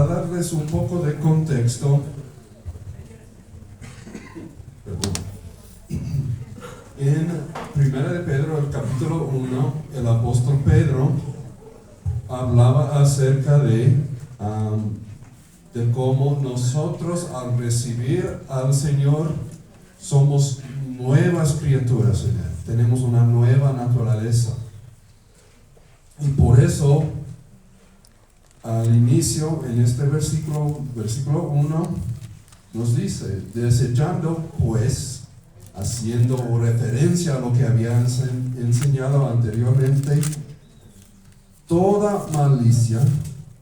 para darles un poco de contexto, en 1 de Pedro, el capítulo 1, el apóstol Pedro hablaba acerca de cómo nosotros al recibir al Señor somos nuevas criaturas en Él. Tenemos una nueva naturaleza. Y por eso, al inicio, en este versículo 1, nos dice, desechando pues, haciendo referencia a lo que había enseñado anteriormente, toda malicia,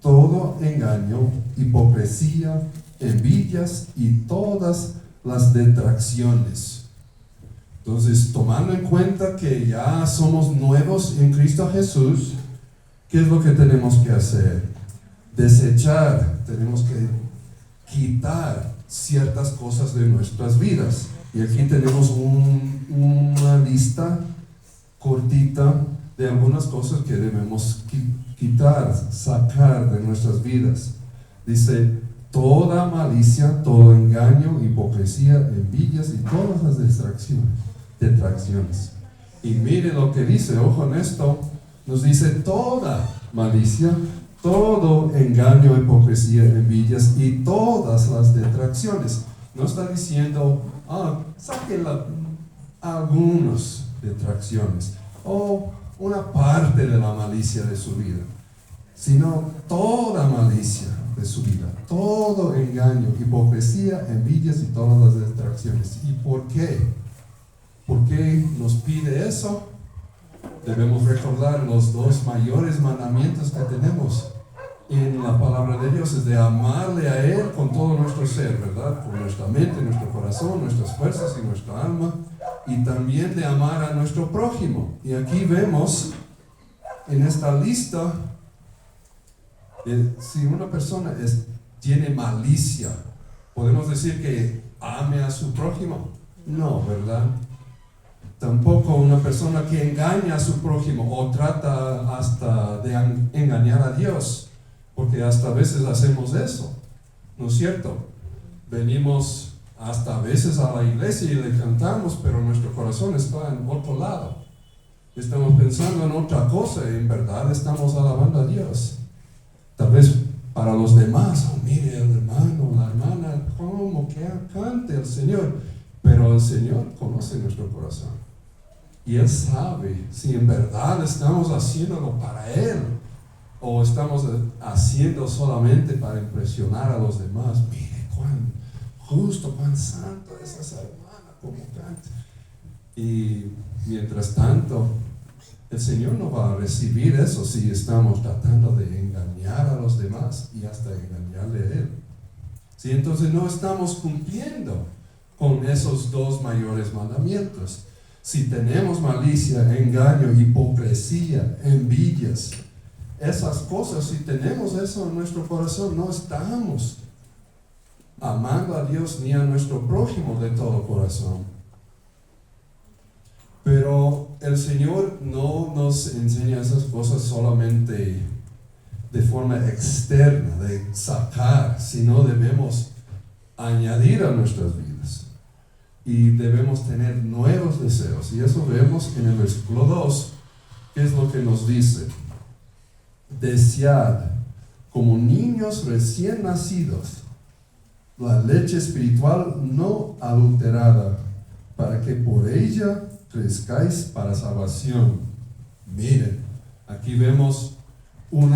todo engaño, hipocresía, envidias y todas las detracciones. Entonces, tomando en cuenta que ya somos nuevos en Cristo Jesús, ¿qué es lo que tenemos que hacer? Desechar, tenemos que quitar ciertas cosas de nuestras vidas. Y aquí tenemos una lista cortita de algunas cosas que debemos quitar, sacar de nuestras vidas. Dice, toda malicia, todo engaño, hipocresía, envidias y todas las detracciones. Y mire lo que dice, ojo en esto, nos dice toda malicia, todo engaño, hipocresía, envidias y todas las detracciones. No está diciendo, saquen algunas detracciones o una parte de la malicia de su vida, sino toda malicia de su vida, todo engaño, hipocresía, envidias y todas las detracciones. ¿Y por qué? ¿Por qué nos pide eso? Debemos recordar los dos mayores mandamientos que tenemos en la palabra de Dios, es de amarle a Él con todo nuestro ser, ¿verdad? Con nuestra mente, nuestro corazón, nuestras fuerzas y nuestra alma, y también de amar a nuestro prójimo. Y aquí vemos en esta lista, si una persona tiene malicia, ¿podemos decir que ame a su prójimo? No, ¿verdad? Tampoco una persona que engaña a su prójimo o trata hasta de engañar a Dios, porque hasta a veces hacemos eso, ¿no es cierto? Venimos hasta a veces a la iglesia y le cantamos, pero nuestro corazón está en otro lado. Estamos pensando en otra cosa y en verdad estamos alabando a Dios. Tal vez para los demás, mire el hermano, la hermana, cómo que cante el Señor. Pero el Señor conoce nuestro corazón. Y Él sabe si en verdad estamos haciéndolo para Él o estamos haciendo solamente para impresionar a los demás. Mire cuán justo, cuán santo es esa hermana, como canta. Y mientras tanto, el Señor no va a recibir eso si estamos tratando de engañar a los demás y hasta engañarle a Él. ¿Sí? Entonces no estamos cumpliendo con esos dos mayores mandamientos. Si tenemos malicia, engaño, hipocresía, envidias, esas cosas, si tenemos eso en nuestro corazón, no estamos amando a Dios ni a nuestro prójimo de todo corazón. Pero el Señor no nos enseña esas cosas solamente de forma externa, de sacar, sino debemos añadir a nuestras vidas. Y debemos tener nuevos deseos. Y eso vemos en el versículo 2, que es lo que nos dice. Desead como niños recién nacidos la leche espiritual no adulterada, para que por ella crezcáis para salvación. Miren, aquí vemos un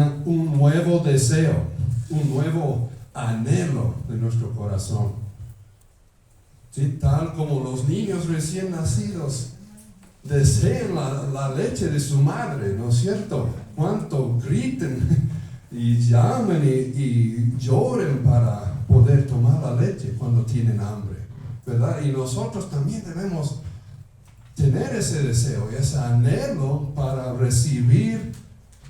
nuevo deseo, un nuevo anhelo de nuestro corazón. ¿Sí? Tal como los niños recién nacidos desean la leche de su madre, ¿no es cierto? Cuánto griten y llamen y lloren para poder tomar la leche cuando tienen hambre, ¿verdad? Y nosotros también debemos tener ese deseo, ese anhelo para recibir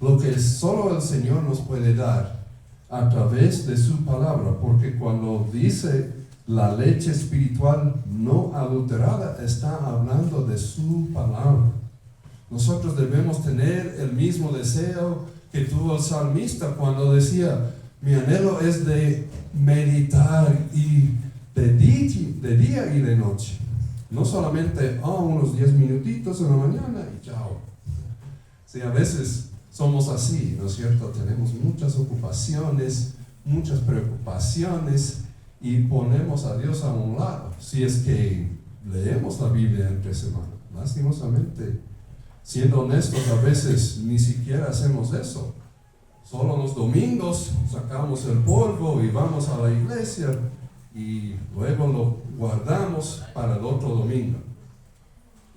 lo que solo el Señor nos puede dar a través de su palabra, porque cuando dice la leche espiritual no adulterada, está hablando de su palabra. Nosotros debemos tener el mismo deseo que tuvo el salmista cuando decía, Mi anhelo es de meditar y de día y de noche. No solamente unos 10 minutitos en la mañana y chao. Sí, a veces somos así, ¿no es cierto? Tenemos muchas ocupaciones, muchas preocupaciones y ponemos a Dios a un lado. Si es que leemos la Biblia entre semana, lastimosamente, siendo honestos, a veces ni siquiera hacemos eso. Solo los domingos sacamos el polvo y vamos a la iglesia y luego lo guardamos para el otro domingo.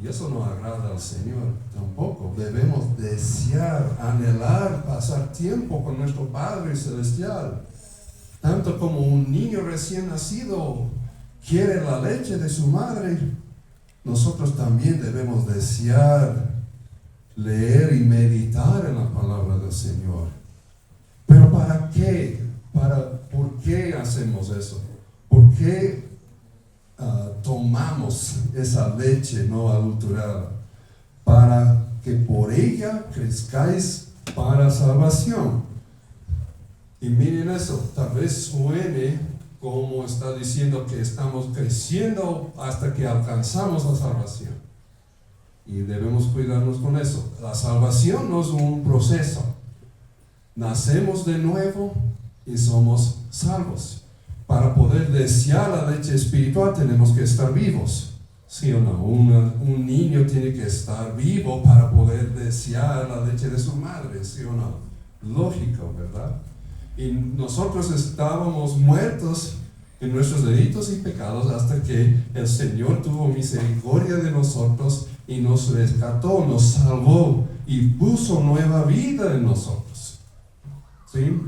Y eso no agrada al Señor tampoco. Debemos desear, anhelar, pasar tiempo con nuestro Padre Celestial. Tanto como un niño recién nacido quiere la leche de su madre, nosotros también debemos desear leer y meditar en la palabra del Señor. Pero ¿para qué? ¿Por qué hacemos eso? ¿Por qué tomamos esa leche no adulterada? Para que por ella crezcáis para salvación. Y miren eso, tal vez suene como está diciendo que estamos creciendo hasta que alcanzamos la salvación. Y debemos cuidarnos con eso. La salvación no es un proceso. Nacemos de nuevo y somos salvos. Para poder desear la leche espiritual tenemos que estar vivos. ¿Sí o no? Un niño tiene que estar vivo para poder desear la leche de su madre. ¿Sí o no? Lógico, ¿verdad? Y nosotros estábamos muertos en nuestros delitos y pecados hasta que el Señor tuvo misericordia de nosotros y nos rescató, nos salvó y puso nueva vida en nosotros. ¿Sí?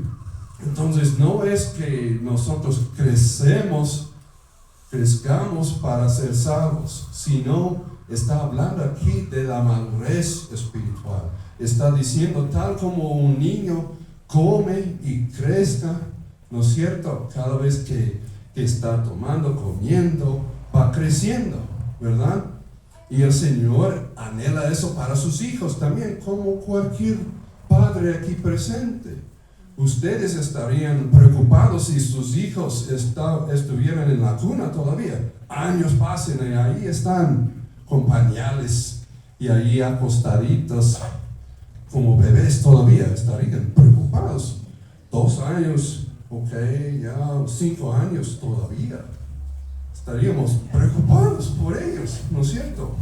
Entonces no es que nosotros crezcamos para ser salvos, sino está hablando aquí de la madurez espiritual. Está diciendo tal como un niño come y crezca, ¿no es cierto? Cada vez que está tomando, comiendo, va creciendo, ¿verdad? Y el Señor anhela eso para sus hijos también, como cualquier padre aquí presente. Ustedes estarían preocupados si sus hijos estuvieran en la cuna todavía. Años pasen y ahí están con pañales y ahí acostaditos como bebés todavía. Estarían preocupados. 2 años, ya 5 años todavía. Estaríamos preocupados por ellos, ¿no es cierto?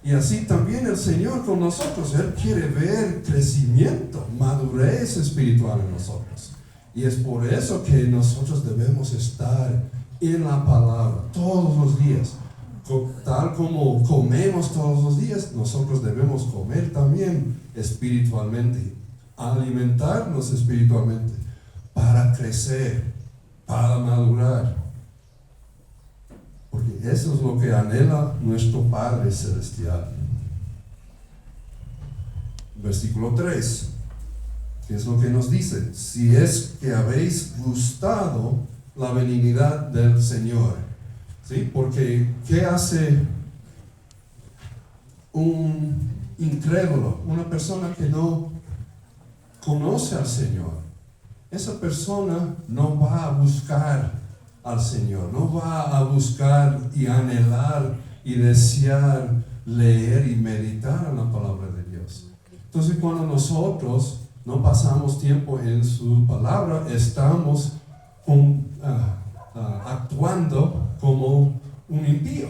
Y así también el Señor con nosotros. Él quiere ver crecimiento, madurez espiritual en nosotros. Y es por eso que nosotros debemos estar en la palabra todos los días. Tal como comemos todos los días, nosotros debemos comer también espiritualmente, alimentarnos espiritualmente para crecer, para madurar. Porque eso es lo que anhela nuestro Padre Celestial. Versículo 3, ¿qué es lo que nos dice? Si es que habéis gustado la benignidad del Señor. ¿Sí? Porque ¿qué hace un incrédulo? Una persona que no conoce al Señor. Esa persona no va a buscar al Señor, no va a buscar y anhelar y desear leer y meditar en la palabra de Dios. Entonces cuando nosotros no pasamos tiempo en su palabra, estamos actuando como un impío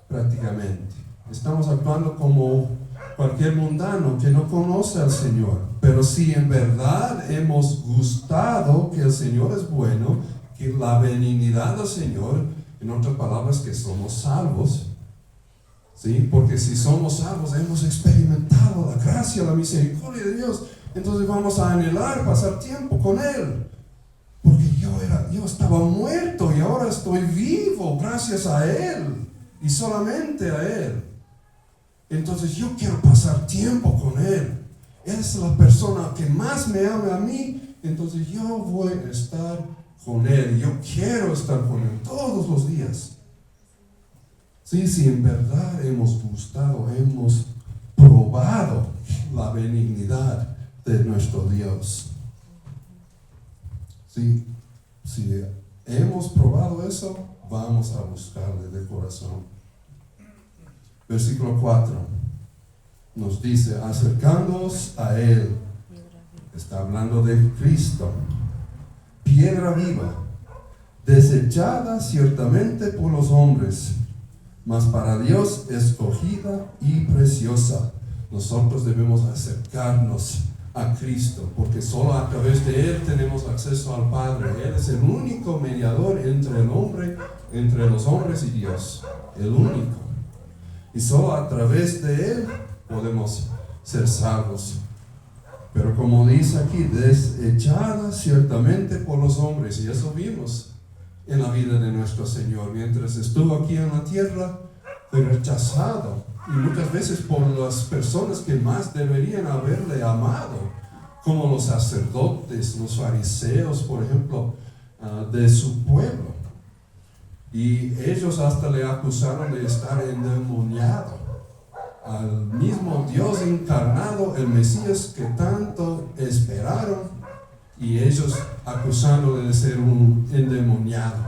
prácticamente. Estamos actuando como cualquier mundano que no conoce al Señor. Pero si en verdad hemos gustado que el Señor es bueno, que la benignidad del Señor, en otras palabras, que somos salvos, ¿sí? Porque si somos salvos, hemos experimentado la gracia, la misericordia de Dios, entonces vamos a anhelar pasar tiempo con Él. Porque yo estaba muerto y ahora estoy vivo gracias a Él y solamente a Él. Entonces yo quiero pasar tiempo con Él. Él es la persona que más me ama a mí, entonces yo voy a estar con Él. Yo quiero estar con Él todos los días. Sí, si en verdad hemos gustado, hemos probado la benignidad de nuestro Dios. Si hemos probado eso, vamos a buscarle de corazón. Versículo 4 nos dice, acercándoos a Él, está hablando de Cristo, piedra viva, desechada ciertamente por los hombres, mas para Dios escogida y preciosa. Nosotros debemos acercarnos a Cristo, porque solo a través de Él tenemos acceso al Padre. Él es el único mediador entre los hombres y Dios, el único. Y solo a través de Él podemos ser salvos. Pero como dice aquí, desechada ciertamente por los hombres, y eso vimos en la vida de nuestro Señor. Mientras estuvo aquí en la tierra, fue rechazado, y muchas veces por las personas que más deberían haberle amado, como los sacerdotes, los fariseos, por ejemplo, de su pueblo. Y ellos hasta le acusaron de estar endemoniado al mismo Dios encarnado, el Mesías que tanto esperaron, y ellos acusándole de ser un endemoniado.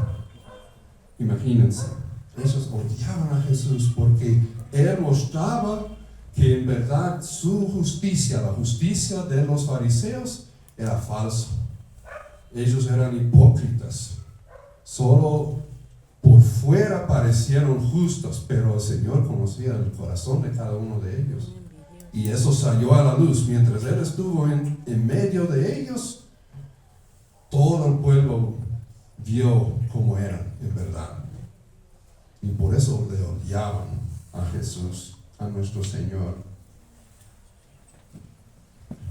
Imagínense, ellos odiaban a Jesús porque Él mostraba que en verdad su justicia, la justicia de los fariseos, era falsa. Ellos eran hipócritas, solo por fuera parecieron justos, pero el Señor conocía el corazón de cada uno de ellos. Y eso salió a la luz. Mientras Él estuvo en medio de ellos, todo el pueblo vio cómo eran en verdad. Y por eso le odiaban a Jesús, a nuestro Señor.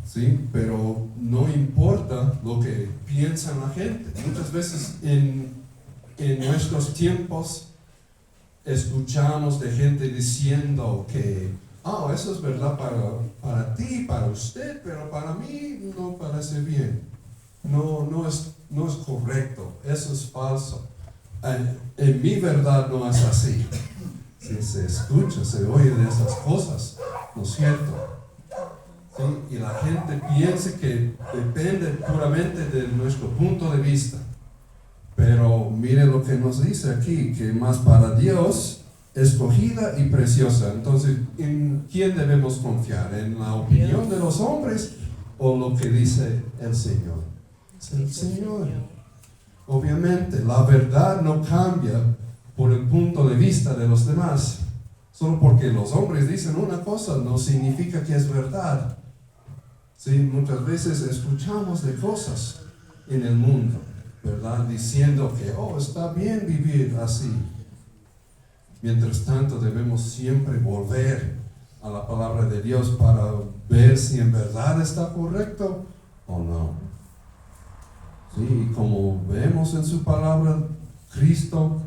Sí, pero no importa lo que piensa la gente. Muchas veces en nuestros tiempos escuchamos de gente diciendo que eso es verdad para ti, para usted, pero para mí no parece bien. No es correcto, eso es falso. En mi verdad no es así. Si se escucha, se oye de esas cosas, ¿no es cierto? ¿Sí? Y la gente piensa que depende puramente de nuestro punto de vista. Pero mire lo que nos dice aquí, que más para Dios, escogida y preciosa. Entonces, ¿en quién debemos confiar? ¿En la opinión de los hombres o lo que dice el Señor? Es el Señor. Obviamente, la verdad no cambia por el punto de vista de los demás. Solo porque los hombres dicen una cosa no significa que es verdad. Sí, muchas veces escuchamos de cosas en el mundo, ¿verdad? Diciendo que, está bien vivir así. Mientras tanto, debemos siempre volver a la palabra de Dios para ver si en verdad está correcto o no. Sí, y como vemos en su palabra, Cristo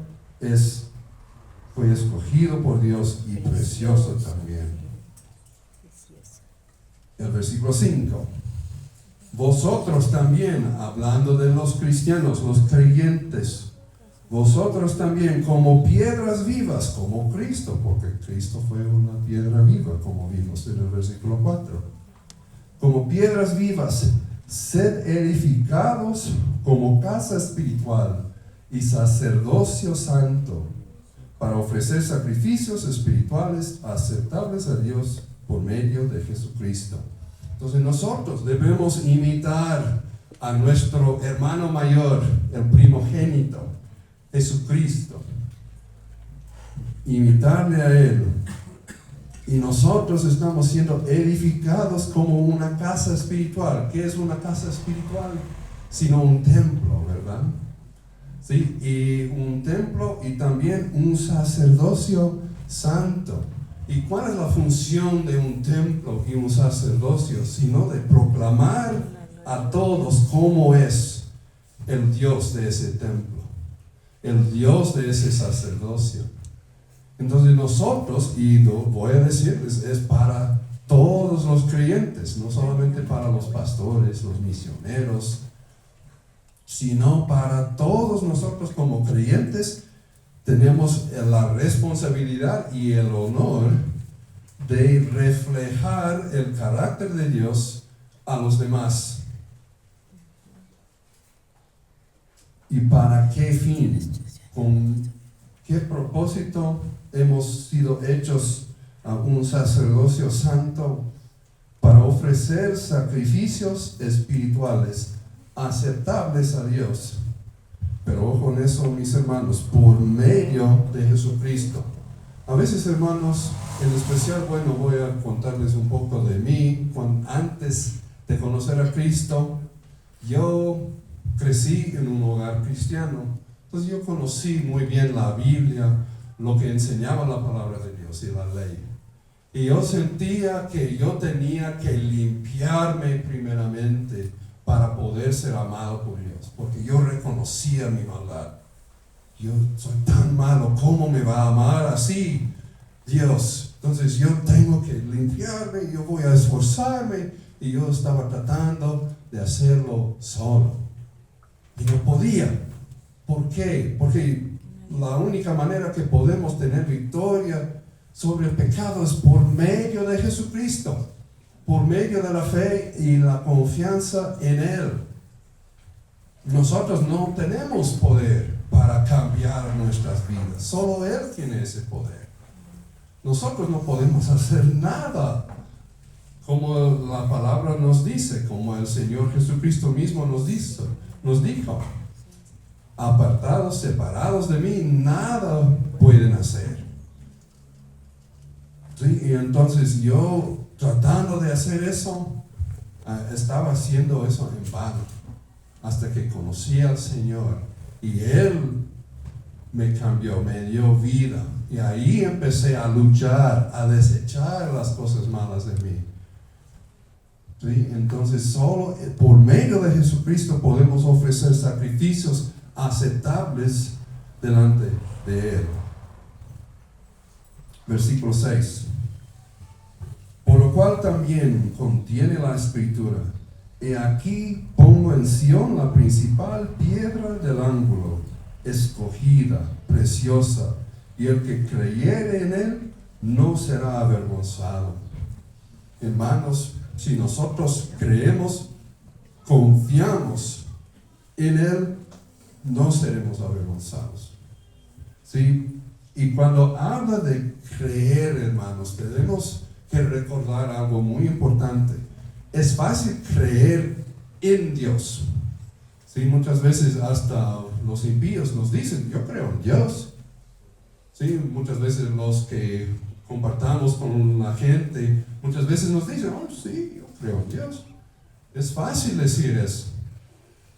fue escogido por Dios y precioso también. El versículo 5. Vosotros también, hablando de los cristianos, los creyentes, vosotros también como piedras vivas, como Cristo, porque Cristo fue una piedra viva, como vimos en el versículo 4. Como piedras vivas, sed edificados como casa espiritual y sacerdocio santo, para ofrecer sacrificios espirituales aceptables a Dios por medio de Jesucristo. Entonces nosotros debemos imitar a nuestro hermano mayor, el primogénito, Jesucristo. Imitarle a Él. Y nosotros estamos siendo edificados como una casa espiritual. ¿Qué es una casa espiritual? Sino un templo, ¿verdad? Sí, y un templo y también un sacerdocio santo. ¿Y cuál es la función de un templo y un sacerdocio? Sino de proclamar a todos cómo es el Dios de ese templo, el Dios de ese sacerdocio. Entonces nosotros, y voy a decirles, es para todos los creyentes, no solamente para los pastores, los misioneros, sino para todos nosotros como creyentes. Tenemos la responsabilidad y el honor de reflejar el carácter de Dios a los demás. ¿Y para qué fin? ¿Con qué propósito hemos sido hechos a un sacerdocio santo? Para ofrecer sacrificios espirituales aceptables a Dios. Pero ojo en eso, mis hermanos, por medio de Jesucristo. A veces, hermanos, en especial, bueno, voy a contarles un poco de mí. Antes de conocer a Cristo, yo crecí en un hogar cristiano. Entonces yo conocí muy bien la Biblia, lo que enseñaba la palabra de Dios y la ley. Y yo sentía que yo tenía que limpiarme primeramente para poder ser amado por Dios, porque yo reconocía mi maldad. Yo soy tan malo, ¿cómo me va a amar así Dios? Entonces yo tengo que limpiarme, yo voy a esforzarme, y yo estaba tratando de hacerlo solo. Y no podía. ¿Por qué? Porque la única manera que podemos tener victoria sobre el pecado es por medio de Jesucristo, por medio de la fe y la confianza en Él. Nosotros no tenemos poder para cambiar nuestras vidas, solo Él tiene ese poder. Nosotros no podemos hacer nada, como la palabra nos dice, como el Señor Jesucristo mismo nos dijo, apartados, separados de mí, nada pueden hacer. ¿Sí? Y entonces yo, tratando de hacer eso, estaba haciendo eso en vano, hasta que conocí al Señor, y Él me cambió, me dio vida, y ahí empecé a luchar, a desechar las cosas malas de mí. ¿Sí? Entonces solo por medio de Jesucristo podemos ofrecer sacrificios aceptables delante de Él. Versículo 6. Por lo cual también contiene la Escritura: he aquí pongo en Sión la principal piedra del ángulo, escogida, preciosa, y el que creyere en Él no será avergonzado. Hermanos, si nosotros creemos, confiamos en Él, no seremos avergonzados. ¿Sí? Y cuando habla de creer, hermanos, tenemos que recordar algo muy importante. Es fácil creer en Dios. ¿Sí? Muchas veces hasta los impíos nos dicen, yo creo en Dios. ¿Sí? Muchas veces los que compartamos con la gente, muchas veces nos dicen, oh sí, yo creo en Dios. Es fácil decir eso.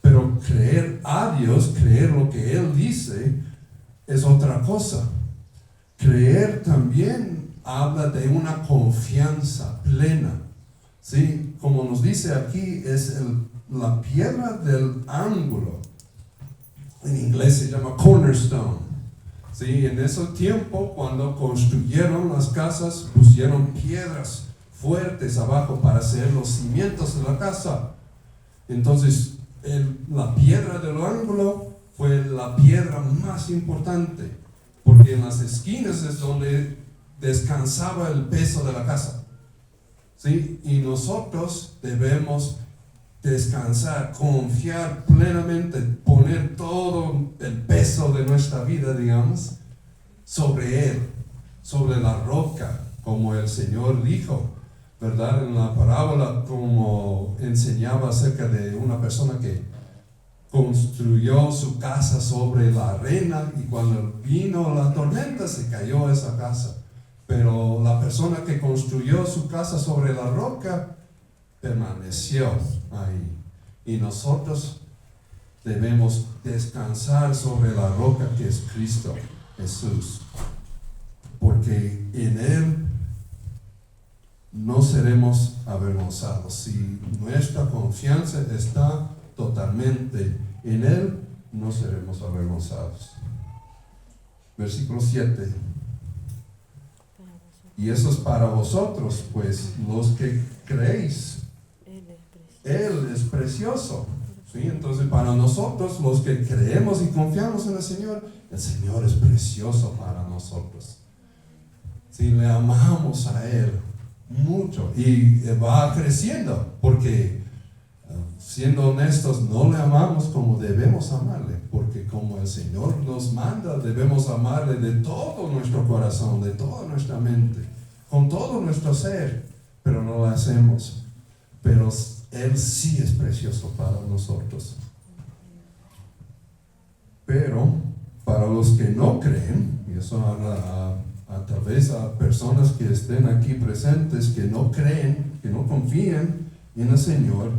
Pero creer a Dios, creer lo que Él dice, es otra cosa. Creer también habla de una confianza plena. ¿Sí? Como nos dice aquí, es la piedra del ángulo. En inglés se llama cornerstone. ¿Sí? En ese tiempo, cuando construyeron las casas, pusieron piedras fuertes abajo para hacer los cimientos de la casa. Entonces, la piedra del ángulo fue la piedra más importante, porque en las esquinas es donde descansaba el peso de la casa. ¿Sí? Y nosotros debemos descansar, confiar plenamente, poner todo el peso de nuestra vida, digamos, sobre Él, sobre la roca, como el Señor dijo, ¿verdad? En la parábola, como enseñaba acerca de una persona que construyó su casa sobre la arena, y cuando vino la tormenta se cayó esa casa. Pero la persona que construyó su casa sobre la roca permaneció ahí. Y nosotros debemos descansar sobre la roca que es Cristo Jesús, porque en Él no seremos avergonzados. Si nuestra confianza está totalmente en Él, no seremos avergonzados. Versículo 7. Y eso es para vosotros, pues los que creéis, Él es precioso. ¿Sí? Entonces para nosotros, los que creemos y confiamos en el Señor es precioso para nosotros. ¿Sí? Le amamos a Él mucho, y va creciendo, porque siendo honestos, no le amamos como debemos amarle, porque como el Señor nos manda, debemos amarle de todo nuestro corazón, de toda nuestra mente, con todo nuestro ser, pero no lo hacemos. Pero Él sí es precioso para nosotros. Pero para los que no creen, y eso habla tal vez a personas que estén aquí presentes, que no creen, que no confían en el Señor,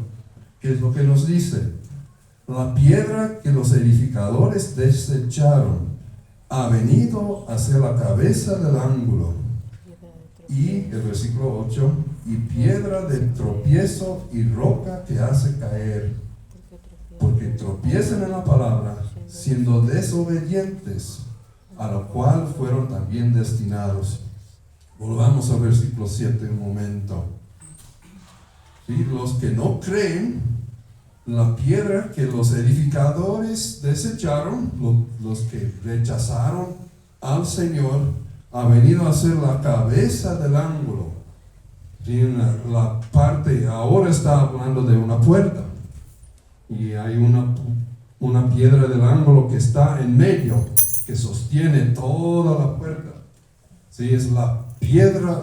¿qué es lo que nos dice? La piedra que los edificadores desecharon ha venido a ser la cabeza del ángulo. Y el versículo 8, y piedra de tropiezo y roca que hace caer, porque tropiezan en la palabra, siendo desobedientes, a lo cual fueron también destinados. Volvamos al versículo 7 un momento. ¿Sí? Los que no creen, la piedra que los edificadores desecharon, los que rechazaron al Señor, ha venido a ser la cabeza del ángulo. ¿Sí? La parte, ahora está hablando de una puerta, y hay una piedra del ángulo que está en medio, que sostiene toda la puerta. ¿Sí? Es la piedra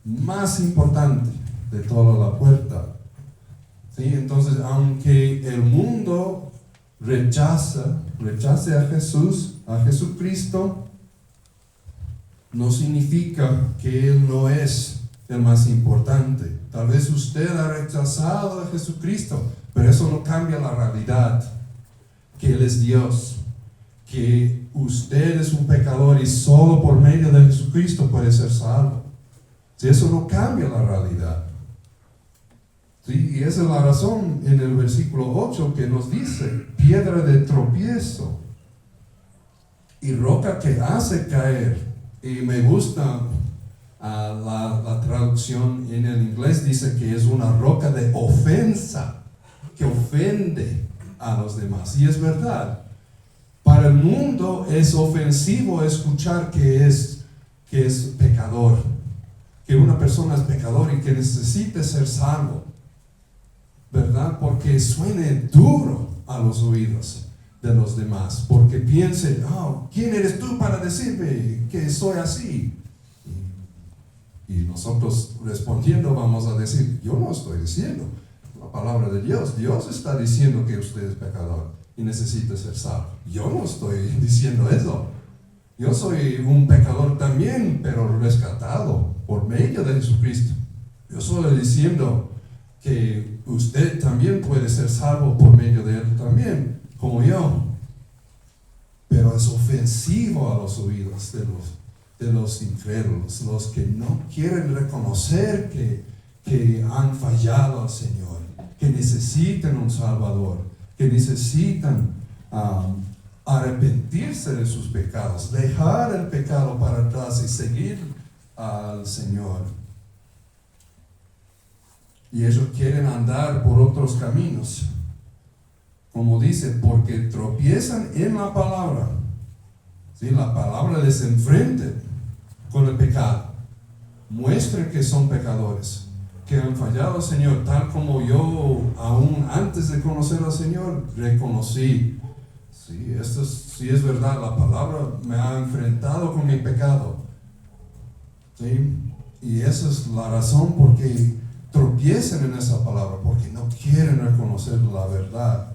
más importante de toda la puerta. ¿Sí? Entonces, aunque el mundo rechace a Jesús, a Jesucristo, no significa que Él no es el más importante. Tal vez usted ha rechazado a Jesucristo, pero eso no cambia la realidad, que Él es Dios, que usted es un pecador y solo por medio de Jesucristo puede ser salvo. Si eso no cambia la realidad. ¿Sí? Y esa es la razón en el versículo 8 que nos dice, piedra de tropiezo y roca que hace caer. Y me gusta la traducción en el inglés, dice que es una roca de ofensa, que ofende a los demás. Y es verdad. Para el mundo es ofensivo escuchar que es pecador, que una persona es pecador y que necesita ser salvo, ¿verdad? Porque suene duro a los oídos de los demás, porque piensen, ¿quién eres tú para decirme que soy así? Y nosotros respondiendo vamos a decir, yo no estoy diciendo, la palabra de Dios está diciendo que usted es pecador y necesita ser salvo. Yo no estoy diciendo eso. Yo soy un pecador también, pero rescatado por medio de Jesucristo. Yo estoy diciendo que usted también puede ser salvo por medio de Él también, como yo. Pero es ofensivo a los oídos de los incrédulos, los que no quieren reconocer que han fallado al Señor, que necesitan un Salvador, que necesitan arrepentirse de sus pecados, dejar el pecado para atrás y seguir al Señor. Y ellos quieren andar por otros caminos, como dice, porque tropiezan en la palabra. ¿Sí? La palabra les enfrenta con el pecado, muestren que son pecadores, que han fallado al Señor, tal como yo, aún antes de conocer al Señor, reconocí. Sí, esto sí es verdad, la palabra me ha enfrentado con mi pecado. ¿Sí? Y esa es la razón por qué tropiezan en esa palabra, porque no quieren reconocer la verdad.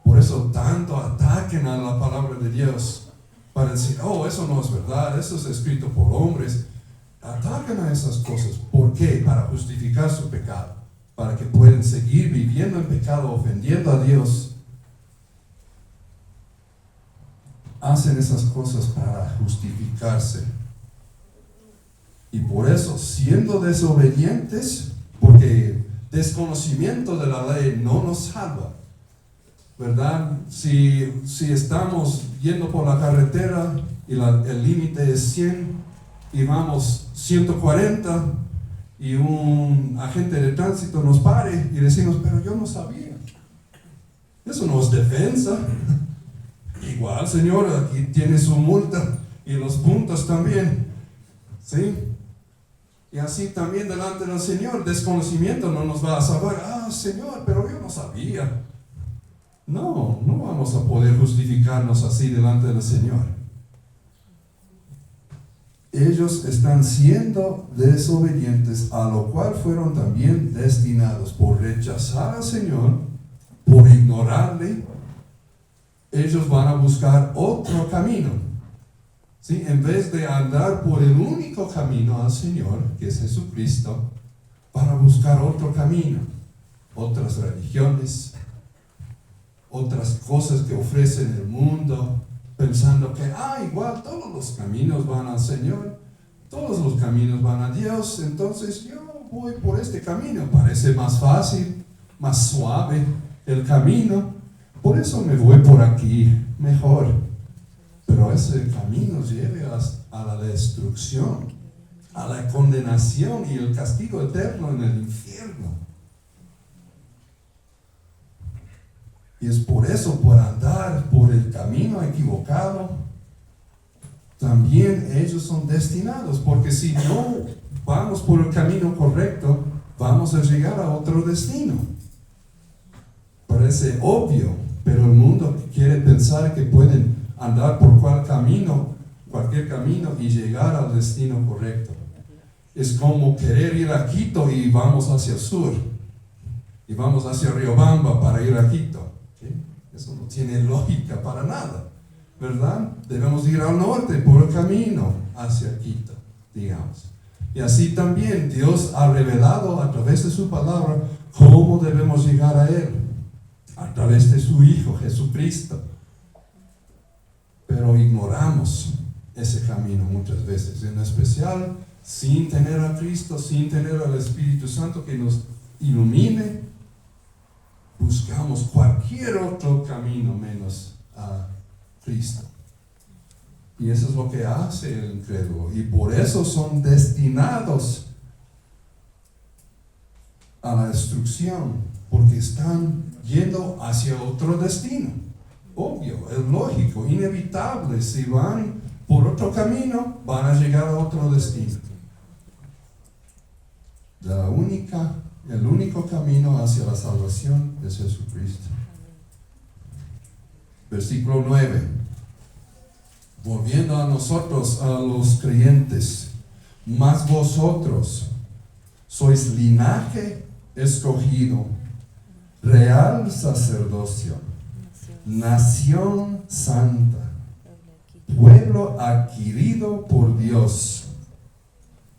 Por eso tanto ataquen a la palabra de Dios, para decir, eso no es verdad, eso es escrito por hombres. Atacan a esas cosas. ¿Por qué? Para justificar su pecado, para que puedan seguir viviendo en pecado, ofendiendo a Dios. Hacen esas cosas para justificarse. Y por eso, siendo desobedientes, porque desconocimiento de la ley no nos salva, ¿verdad? Si estamos yendo por la carretera y el límite es 100 y vamos 140 y un agente de tránsito nos pare y decimos, pero yo no sabía. Eso no es defensa. Igual, señor, aquí tiene su multa y los puntos también. ¿Sí? Y así también delante del Señor, desconocimiento no nos va a salvar. Ah, Señor, pero yo no sabía. No vamos a poder justificarnos así delante del Señor. Ellos están siendo desobedientes, a lo cual fueron también destinados por rechazar al Señor, por ignorarle. Ellos van a buscar otro camino. ¿Sí? En vez de andar por el único camino al Señor, que es Jesucristo, van a buscar otro camino, otras religiones, otras cosas que ofrecen el mundo, pensando que, igual todos los caminos van al Señor, todos los caminos van a Dios, entonces yo voy por este camino, parece más fácil, más suave el camino, por eso me voy por aquí, mejor. Pero ese camino lleva a la destrucción, a la condenación y el castigo eterno en el infierno. Y es por eso, por andar por el camino equivocado, también ellos son destinados, porque si no vamos por el camino correcto, vamos a llegar a otro destino. Parece obvio, pero el mundo quiere pensar que pueden andar por cualquier camino y llegar al destino correcto. Es como querer ir a Quito y vamos hacia el sur, y vamos hacia Riobamba para ir a Quito. ¿Sí? Eso no tiene lógica para nada, ¿verdad? Debemos ir al norte por el camino hacia Quito, digamos. Y así también Dios ha revelado a través de su palabra cómo debemos llegar a Él, a través de su Hijo Jesucristo. Pero ignoramos ese camino muchas veces, en especial sin tener a Cristo, sin tener al Espíritu Santo que nos ilumine, buscamos cualquier otro camino menos a Cristo. Y eso es lo que hace el incrédulo, y por eso son destinados a la destrucción, porque están yendo hacia otro destino. Obvio, es lógico, inevitable. Si van por otro camino, van a llegar a otro destino. El único camino hacia la salvación es Jesucristo. Versículo 9. Volviendo a nosotros, a los creyentes, mas vosotros sois linaje escogido, real sacerdocio, nación santa, pueblo adquirido por Dios,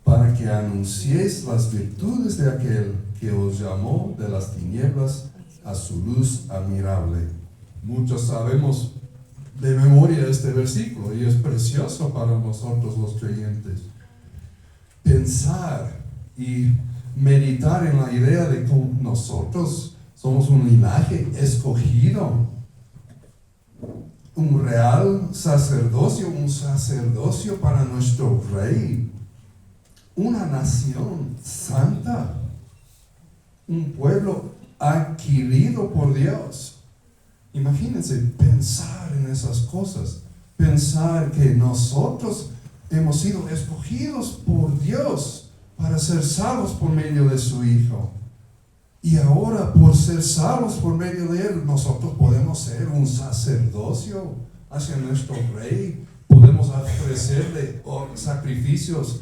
para que anunciéis las virtudes de aquel que os llamó de las tinieblas a su luz admirable. Muchos sabemos de memoria este versículo y es precioso para nosotros los creyentes. Pensar y meditar en la idea de que nosotros somos un linaje escogido, un real sacerdocio, un sacerdocio para nuestro Rey, una nación santa, un pueblo adquirido por Dios. Imagínense pensar en esas cosas, pensar que nosotros hemos sido escogidos por Dios para ser salvos por medio de su Hijo. Y ahora, por ser salvos por medio de Él, nosotros podemos ser un sacerdocio hacia nuestro Rey. Podemos ofrecerle sacrificios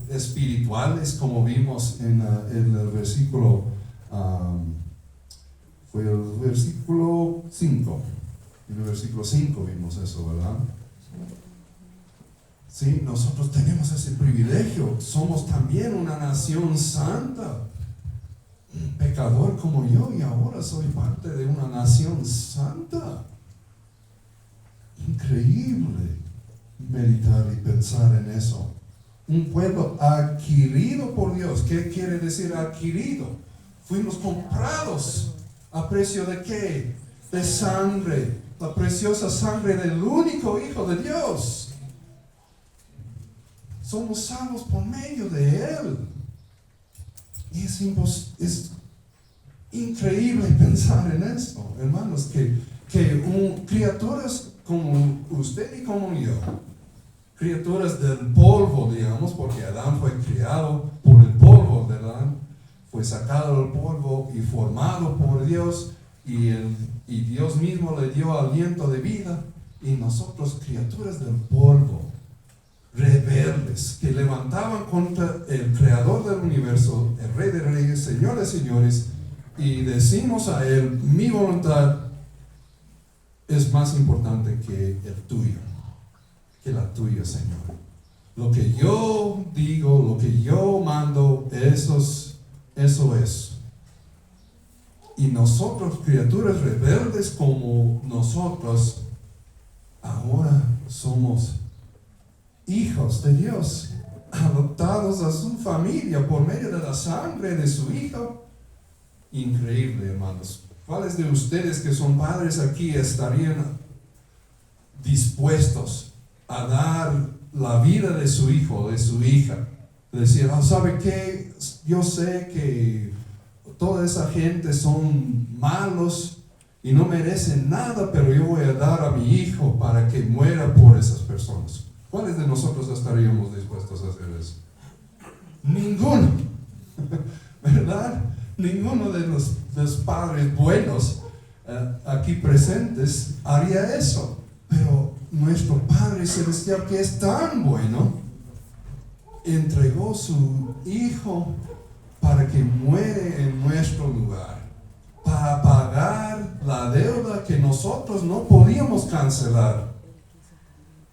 espirituales, como vimos en el versículo, fue el versículo 5. En el versículo 5 vimos eso, ¿verdad? Sí, nosotros tenemos ese privilegio. Somos también una nación santa. Un pecador como yo, y ahora soy parte de una nación santa. Increíble meditar y pensar en eso. Un pueblo adquirido por Dios. ¿Qué quiere decir adquirido? Fuimos comprados. ¿A precio de qué? De sangre. La preciosa sangre del único Hijo de Dios. Somos salvos por medio de Él. Y es increíble pensar en esto, hermanos, que criaturas como usted y como yo, criaturas del polvo, digamos, porque Adán fue criado por el polvo, ¿verdad? Fue sacado del polvo y formado por Dios, y Dios mismo le dio aliento de vida, y nosotros, criaturas del polvo, rebeldes, que levantaban contra el creador del universo, el rey de reyes, señor de señores, y decimos a él: mi voluntad es más importante que el tuyo, que la tuya, Señor. Lo que yo digo, lo que yo mando, eso es. Y nosotros, criaturas rebeldes como nosotros, ahora somos hijos de Dios, adoptados a su familia por medio de la sangre de su Hijo. Increíble, hermanos. ¿Cuáles de ustedes que son padres aquí estarían dispuestos a dar la vida de su hijo, de su hija? Decir: ¿sabe qué? Yo sé que toda esa gente son malos y no merecen nada, pero yo voy a dar a mi hijo para que muera por esas personas. ¿Cuáles de nosotros estaríamos dispuestos a hacer eso? Ninguno, ¿verdad? Ninguno de los padres buenos aquí presentes haría eso. Pero nuestro Padre Celestial, que es tan bueno, entregó su Hijo para que muere en nuestro lugar, para pagar la deuda que nosotros no podíamos cancelar,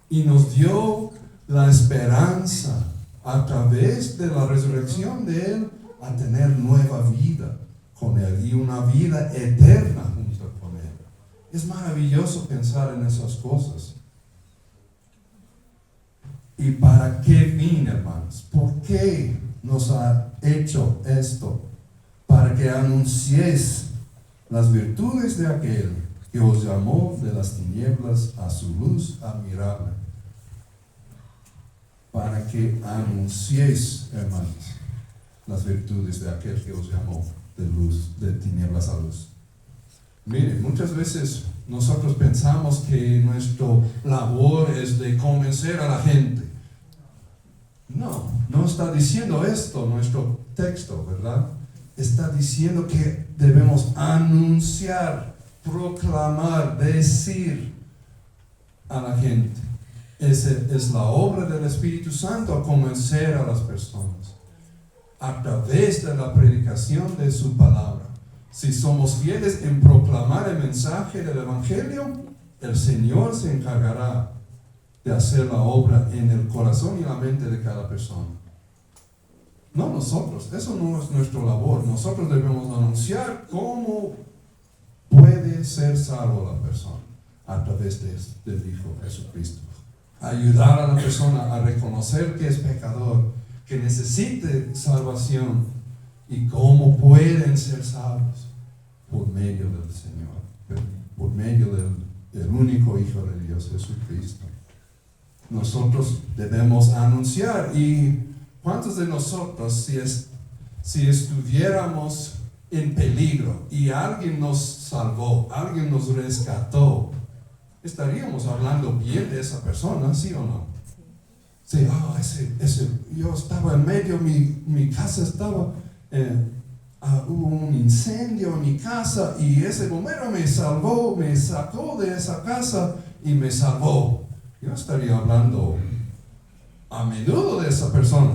y nos dio la esperanza a través de la resurrección de Él a tener nueva vida con Él y una vida eterna junto con Él. Es maravilloso pensar en esas cosas. ¿Y para qué fin, hermanos? ¿Por qué nos ha hecho esto? Para que anunciéis las virtudes de aquel que os llamó de las tinieblas a su luz admirable. Para que anunciéis, hermanos, las virtudes de aquel que os llamó de tinieblas a luz. Miren, muchas veces nosotros pensamos que nuestra labor es de convencer a la gente. No está diciendo esto nuestro texto, ¿verdad? Está diciendo que debemos anunciar, proclamar, decir a la gente. Esa es la obra del Espíritu Santo, a convencer a las personas a través de la predicación de su palabra. Si somos fieles en proclamar el mensaje del Evangelio, el Señor se encargará de hacer la obra en el corazón y la mente de cada persona. No nosotros, eso no es nuestra labor. Nosotros debemos anunciar cómo puede ser salvo la persona a través del Hijo Jesucristo. Ayudar a la persona a reconocer que es pecador, que necesite salvación, y cómo pueden ser salvos por medio del Señor, por medio del único Hijo de Dios, Jesucristo. Nosotros debemos anunciar. ¿Y cuántos de nosotros, si estuviéramos en peligro y alguien nos salvó, alguien nos rescató, estaríamos hablando bien de esa persona, ¿sí o no? Sí, yo estaba en medio, mi casa estaba, hubo un incendio en mi casa y ese bombero me salvó, me sacó de esa casa y me salvó. Yo estaría hablando a menudo de esa persona.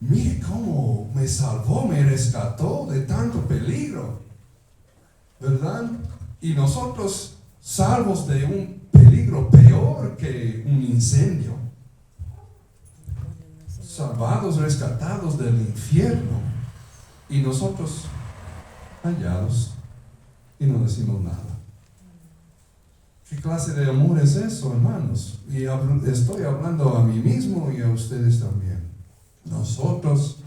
Mire cómo me salvó, me rescató de tanto peligro, ¿verdad? Y nosotros salvos de un peligro peor que un incendio, salvados, rescatados del infierno, y nosotros callados y no decimos nada. ¿Qué clase de amor es eso, hermanos? Y estoy hablando a mí mismo y a ustedes también. Nosotros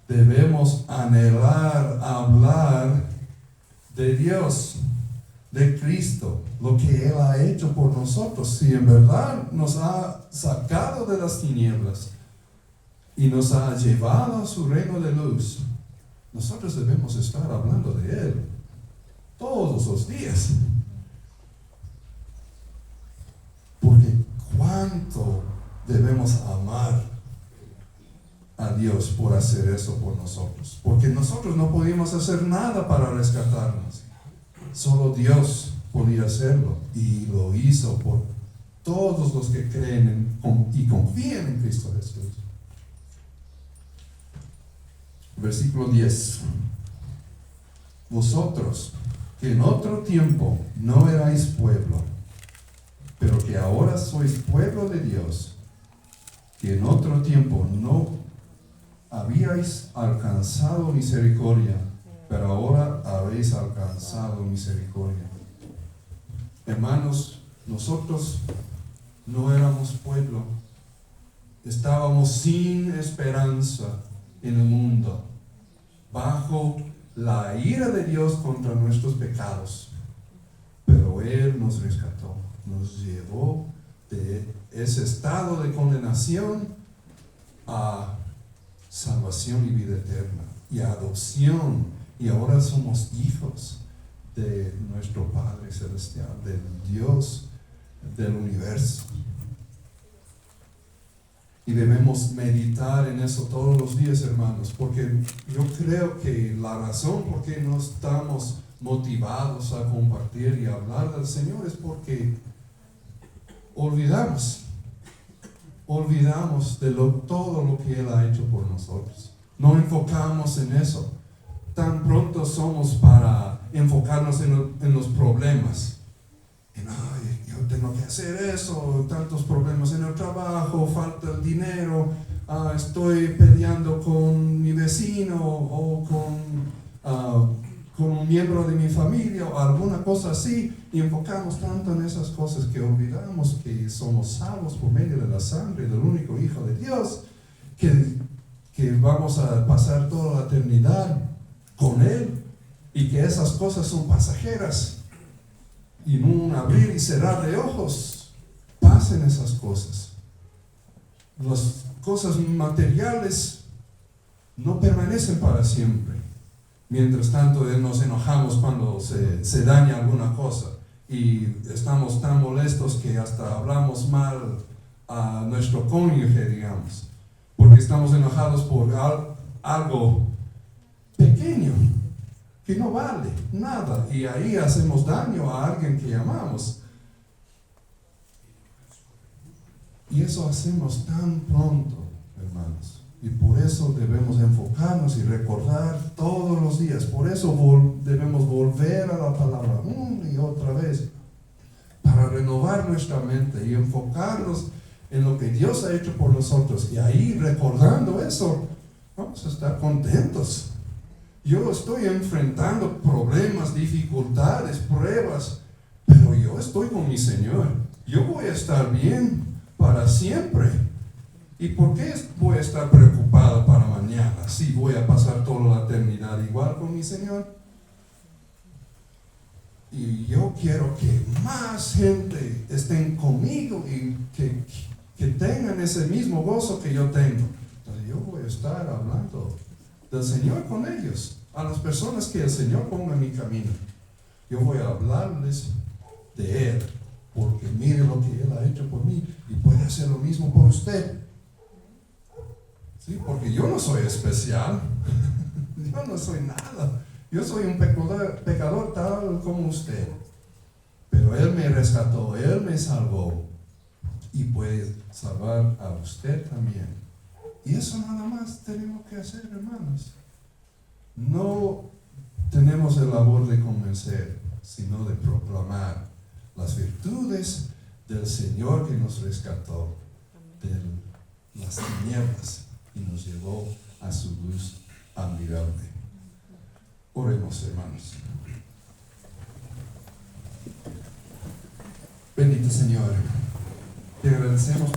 debemos anhelar hablar de Dios, de Cristo, lo que Él ha hecho por nosotros. Si en verdad nos ha sacado de las tinieblas y nos ha llevado a su reino de luz, nosotros debemos estar hablando de Él todos los días. Porque cuánto debemos amar a Dios por hacer eso por nosotros. Porque nosotros no podíamos hacer nada para rescatarnos. Solo Dios podía hacerlo. Y lo hizo por todos los que creen y confían en Cristo Jesús. Versículo 10. Vosotros, que en otro tiempo no erais pueblo, pero que ahora sois pueblo de Dios, que en otro tiempo no habíais alcanzado misericordia, pero ahora habéis alcanzado misericordia. Hermanos, nosotros no éramos pueblo, estábamos sin esperanza en el mundo, bajo la ira de Dios contra nuestros pecados, pero Él nos rescató, nos llevó de ese estado de condenación a salvación y vida eterna, y adopción, y ahora somos hijos de nuestro Padre Celestial, del Dios del universo. Y debemos meditar en eso todos los días, hermanos, porque yo creo que la razón por qué no estamos motivados a compartir y hablar del Señor es porque olvidamos de todo lo que Él ha hecho por nosotros. No enfocamos en eso. Tan pronto somos para enfocarnos en los problemas. Ay, yo tengo que hacer eso, tantos problemas en el trabajo, falta el dinero, estoy peleando con mi vecino o con un miembro de mi familia o alguna cosa así, y enfocamos tanto en esas cosas que olvidamos que somos salvos por medio de la sangre del único Hijo de Dios, que vamos a pasar toda la eternidad con Él, y que esas cosas son pasajeras. Y en un abrir y cerrar de ojos pasen esas cosas. Las cosas materiales no permanecen para siempre. Mientras tanto nos enojamos cuando se daña alguna cosa y estamos tan molestos que hasta hablamos mal a nuestro cónyuge, digamos, porque estamos enojados por algo pequeño que no vale nada, y ahí hacemos daño a alguien que amamos. Y eso hacemos tan pronto, hermanos, y por eso debemos enfocarnos y recordar todos los días. Por eso debemos volver a la palabra una y otra vez, para renovar nuestra mente y enfocarnos en lo que Dios ha hecho por nosotros. Y ahí, recordando eso, vamos a estar contentos. Yo estoy enfrentando problemas, dificultades, pruebas, pero yo estoy con mi Señor. Yo voy a estar bien para siempre. ¿Y por qué voy a estar preocupado para mañana si voy a pasar toda la eternidad igual con mi Señor? Y yo quiero que más gente estén conmigo y que tengan ese mismo gozo que yo tengo. Entonces yo voy a estar hablando del Señor con ellos, a las personas que el Señor ponga en mi camino. Yo voy a hablarles de Él, porque mire lo que Él ha hecho por mí y puede hacer lo mismo por usted. ¿Sí? Porque yo no soy especial, yo no soy nada, yo soy un pecador tal como usted, pero Él me rescató, Él me salvó y puede salvar a usted también. Y eso nada más tenemos que hacer, hermanos. No tenemos el labor de convencer, sino de proclamar las virtudes del Señor que nos rescató de las tinieblas y nos llevó a su luz admirable. Oremos, hermanos. Bendito Señor, te agradecemos